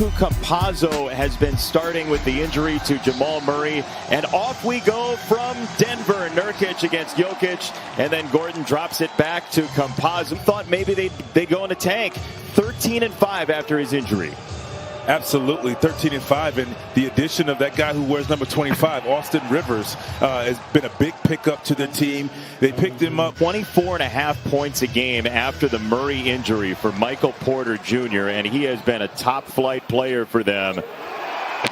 Facu Campazzo has been starting with the injury to Jamal Murray. And off we go from Denver. Nurkic against Jokic. And then Gordon drops it back to Campazzo. Thought maybe they go in a tank. 13-5 after his injury. Absolutely, 13-5, and the addition of that guy who wears number 25, Austin Rivers, has been a big pickup to the team. They picked him up. 24.5 points a game after the Murray injury for Michael Porter Jr., and he has been a top-flight player for them.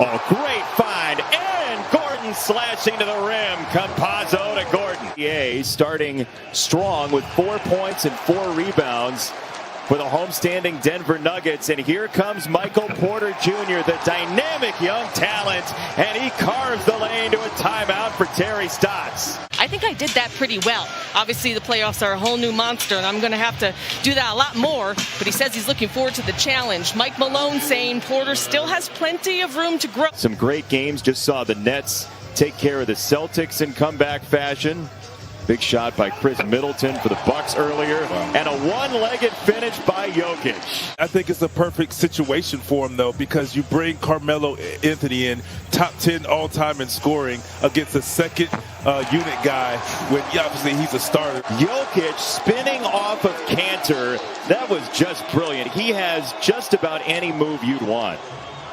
Oh, great find, and Gordon slashing to the rim. Campazzo to Gordon. NBA starting strong with 4 points and 4 rebounds for the homestanding Denver Nuggets. And here comes Michael Porter Jr., the dynamic young talent, and he carves the lane to a timeout for Terry Stotts. I think I did that pretty well. Obviously, the playoffs are a whole new monster, and I'm going to have to do that a lot more. But he says he's looking forward to the challenge. Mike Malone saying Porter still has plenty of room to grow. Some great games. Just saw the Nets take care of the Celtics in comeback fashion. Big shot by Chris Middleton for the Bucks earlier, and a one-legged finish by Jokic. I think it's a perfect situation for him, though, because you bring Carmelo Anthony in, top 10 all-time in scoring, against a second unit guy when obviously he's a starter. Jokic spinning off of Cantor. That was just brilliant. He has just about any move you'd want.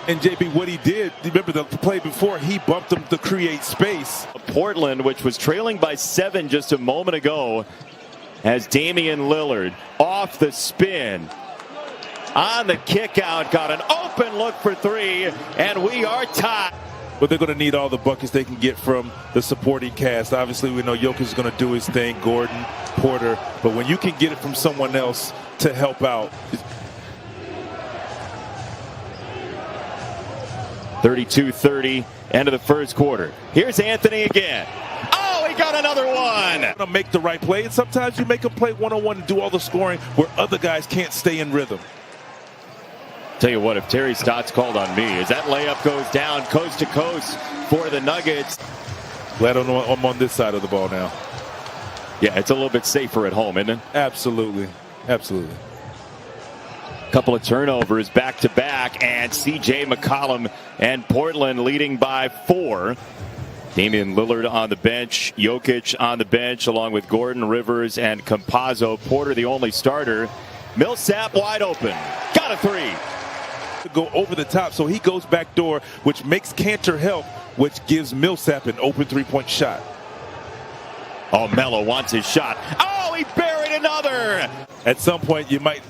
And JB, what he did, remember the play before, he bumped him to create space. Portland, which was trailing by 7 just a moment ago, has Damian Lillard off the spin. On the kick out, got an open look for 3, and we are tied. But they're going to need all the buckets they can get from the supporting cast. Obviously, we know Jokic is going to do his thing, Gordon, Porter. But when you can get it from someone else to help out, 32-30, end of the first quarter. Here's Anthony again. Oh, he got another one. To make the right play, and sometimes you make them play one-on-one and do all the scoring where other guys can't stay in rhythm. Tell you what, if Terry Stotts called on me, as that layup goes down coast to coast for the Nuggets. Glad I'm on this side of the ball now. Yeah, it's a little bit safer at home, isn't it? Absolutely. Absolutely. Couple of turnovers back-to-back, and C.J. McCollum and Portland leading by 4. Damian Lillard on the bench, Jokic on the bench, along with Gordon, Rivers, and Campazzo. Porter the only starter. Millsap wide open. Got a 3. To go over the top, so he goes back door, which makes Cantor help, which gives Millsap an open three-point shot. Oh, Melo wants his shot. Oh, he buried another. At some point, you might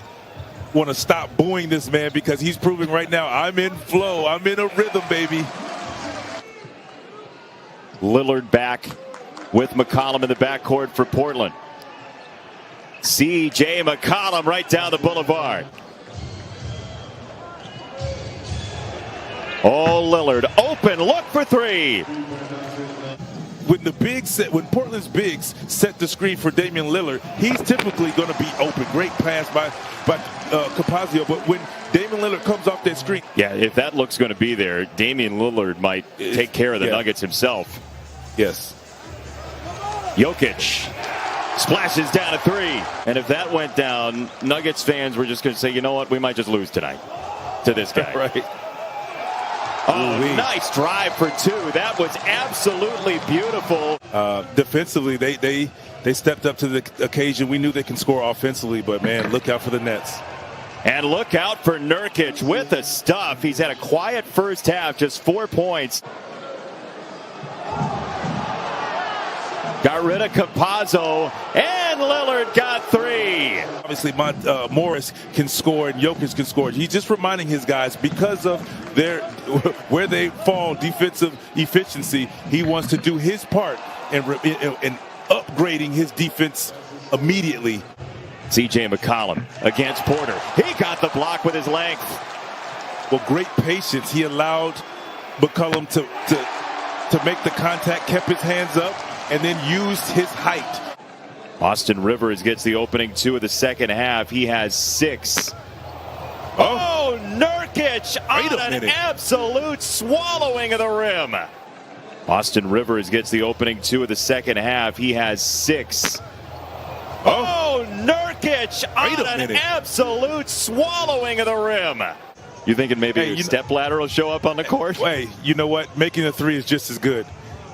want to stop booing this man because he's proving right now, I'm in flow, I'm in a rhythm, baby. Lillard back with McCollum in the backcourt for Portland. C.J. McCollum right down the boulevard. Oh, Lillard open, look for 3. When Portland's bigs set the screen for Damian Lillard, he's typically going to be open. Great pass by Campazzo, but when Damian Lillard comes off that screen. Yeah, if that look's going to be there, Damian Lillard might take care of the Nuggets himself. Yes. Jokic splashes down a 3. And if that went down, Nuggets fans were just going to say, you know what, we might just lose tonight to this guy. Right. Oh, nice drive for 2. That was absolutely beautiful. Defensively, they stepped up to the occasion. We knew they can score offensively, but, man, look out for the Nets. And look out for Nurkic with the stuff. He's had a quiet first half, just 4 points. Got rid of Campazzo, and Lillard got 3. Obviously, Morris can score and Jokic can score. He's just reminding his guys, because of where they fall defensive efficiency, he wants to do his part in upgrading his defense immediately. C.J. McCollum against Porter. He got the block with his length. Well, great patience. He allowed McCollum to make the contact, kept his hands up, and then used his height. Austin Rivers gets the opening 2 of the second half. He has 6. Oh, Nurkic on an absolute swallowing of the rim. Austin Rivers gets the opening 2 of the second half. He has 6. Oh, Nurkic on an absolute swallowing of the rim. You thinking maybe a step ladder will show up on the court? Hey, you know what? Making a three is just as good.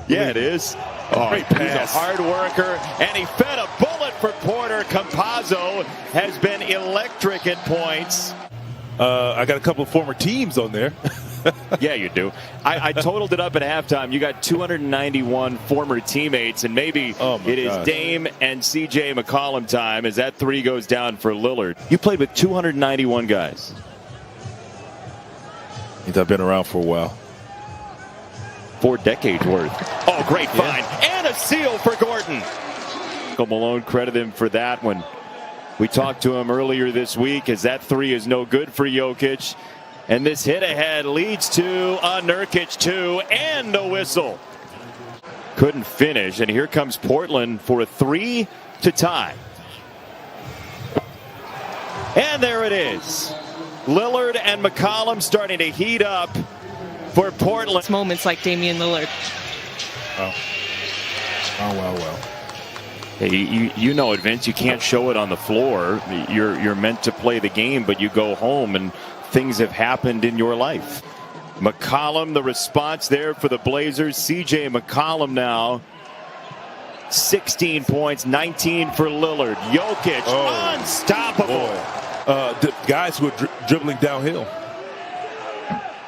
Yeah, it is. Great pass. He's a hard worker, and he fed a bullet for Porter. Campazzo has been electric at points. I got a couple of former teams on there. Yeah, you do. I totaled it up at halftime. You got 291 former teammates, and maybe it is Dame and C.J. McCollum time as that three goes down for Lillard. You played with 291 guys. Means I've been around for a while. 4 decades worth. Oh, great find. And a steal for Gordon. Malone credited him for that one. We talked to him earlier this week as that three is no good for Jokic. And this hit ahead leads to a Nurkic two and a whistle. Couldn't finish, and here comes Portland for a three to tie. And there it is. Lillard and McCollum starting to heat up for Portland. Moments like Damian Lillard. Oh, well. Hey, you know it, Vince. You can't show it on the floor. You're meant to play the game, but you go home and things have happened in your life. McCollum, the response there for the Blazers. C.J. McCollum now. 16 points, 19 for Lillard. Jokic, unstoppable. The guys who are dribbling downhill.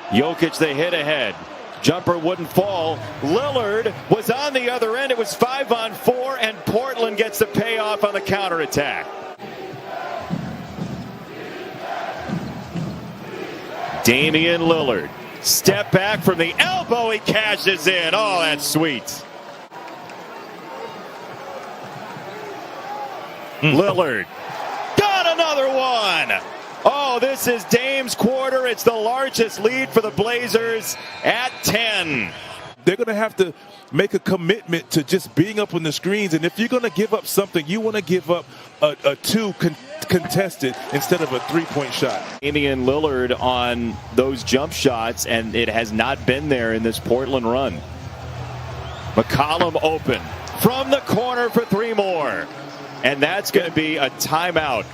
Jokic, they hit ahead. Jumper wouldn't fall. Lillard was on the other end. It was 5-on-4, and Portland gets the payoff on the counterattack. Damian Lillard. Step back from the elbow. He cashes in. Oh, that's sweet. Lillard. Got another one. Oh, this is Dame's quarter. It's the largest lead for the Blazers at 10. They're going to have to make a commitment to just being up on the screens. And if you're going to give up something, you want to give up a two contested instead of a three-point shot. Damian Lillard on those jump shots, and it has not been there in this Portland run. McCollum open from the corner for three more. And that's going to be a timeout.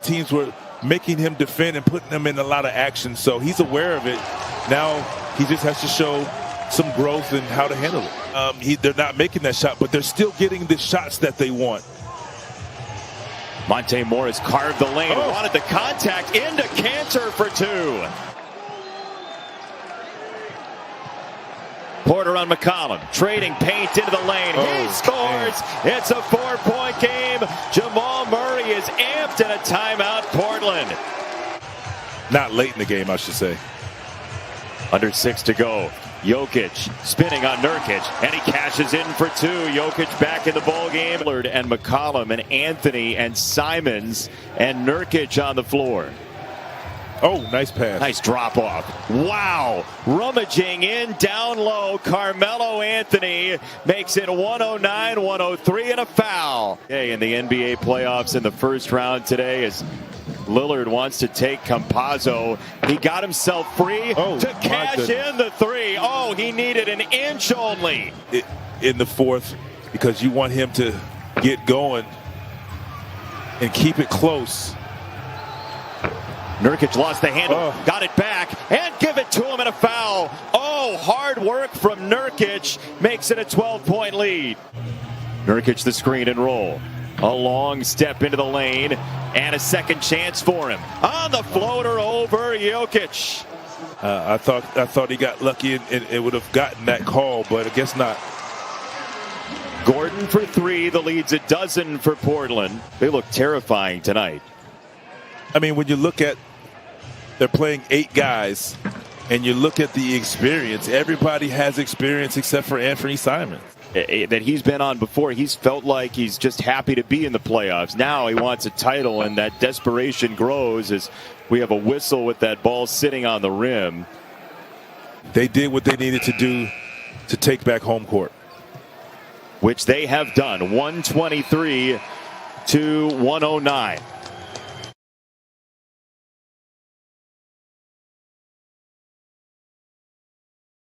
Teams were making him defend and putting him in a lot of action, so he's aware of it. Now he just has to show some growth in how to handle it. They're not making that shot, but they're still getting the shots that they want. Monte Morris carved the lane, wanted the contact into Cantor for two. Porter on McCollum, trading paint into the lane. He scores. Man. It's a 4-point game. Jamal Murray is amped in a timeout, Portland. Not late in the game, I should say. Under 6 to go. Jokic spinning on Nurkic, and he cashes in for two. Jokic back in the ball game. Lillard and McCollum and Anthony and Simons and Nurkic on the floor. Oh, nice pass. Nice drop off. Wow. Rummaging in down low. Carmelo Anthony makes it 109-103 and a foul. Okay, in the NBA playoffs in the first round today as Lillard wants to take Campazzo. He got himself free to cash in the three. Oh, he needed an inch only. In the fourth, because you want him to get going and keep it close. Nurkic lost the handle, got it back, and give it to him in a foul. Oh, hard work from Nurkic makes it a 12-point lead. Nurkic the screen and roll. A long step into the lane, and a second chance for him. On the floater over Jokic. I thought he got lucky and it would have gotten that call, but I guess not. Gordon for three. The lead's a dozen for Portland. They look terrifying tonight. I mean, when you look at, they're playing 8 guys, and you look at the experience, everybody has experience except for Anthony Simons. That he's been on before. He's felt like he's just happy to be in the playoffs. Now he wants a title, and that desperation grows as we have a whistle with that ball sitting on the rim. They did what they needed to do to take back home court. Which they have done. 123 to 109.